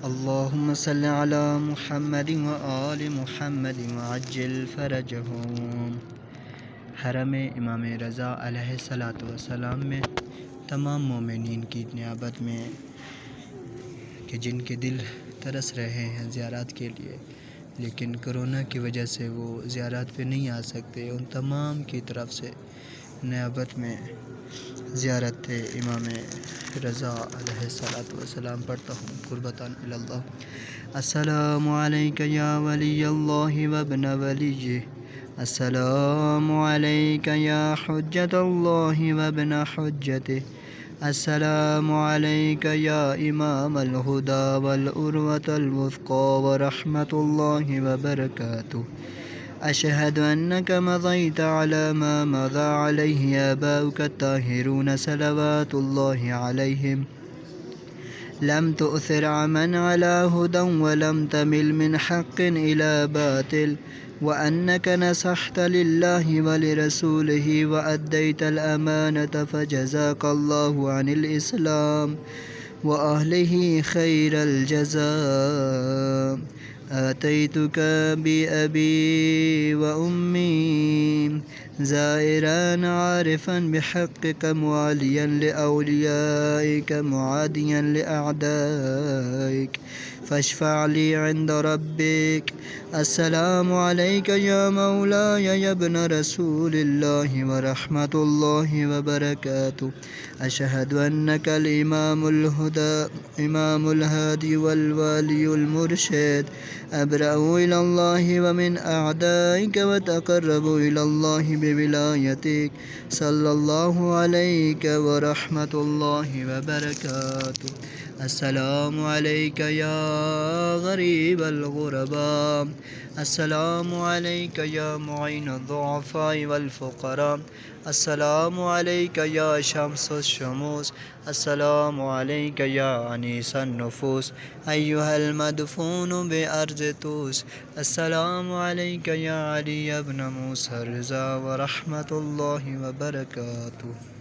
اللهم صل على محمد وآل محمد وعجل فرجهم۔ حرم امام رضا علیہ الصلوۃ والسلام میں تمام مومنین کی نیابت میں کہ جن کے دل ترس رہے ہیں زیارات کے لیے لیکن کرونا کی وجہ سے وہ زیارات پہ نہیں آ سکتے، ان تمام کی طرف سے نیابت میں زیارت امام رضا علیہ الصلوۃ والسلام پڑھتا ہوں قربتاً الی اللہ۔ السلام علیک یا ولی اللہ وابن ولیہ، السلام علیک یا حجت اللہ وابن حجتہ، السلام علیک یا امام الہدی والعروۃ الوثقی ورحمۃ اللہ وبرکاتہ۔ أشهد أنك مضيت على ما مضى عليه آباؤك الطاهرون صلوات الله عليهم، لم تؤثر عمن على هدى ولم تمل من حق إلى باطل، وأنك نصحت لله ولرسوله وأديت الأمانة، فجزاك الله عن الإسلام وأهله خير الجزاء۔ آتيتك بأبي وأمي زائرا عارفا بحقك مواليا لأوليائك معاديا لأعدائك، فاشفع لي عند ربك۔ السلام عليك يا مولاي يا ابن رسول الله ورحمة الله وبركاته۔ أشهد أنك الإمام الهدى إمام الهادي والوالي المرشد، أبرأ إلى الله ومن أعدائك وتقرب إلى الله بولايتك، صلى الله عليك ورحمة الله وبركاته۔ السلام عليك يا غريب الغرباء، السلام عليك يا معين الضعفاء والفقراء، السلام عليك يا شمس الشموس، السلام عليك يا أنيس النفوس، أيها المدفون بأرض طوس، السلام عليك يا علي بن موسى الرضا ورحمة الله وبركاته۔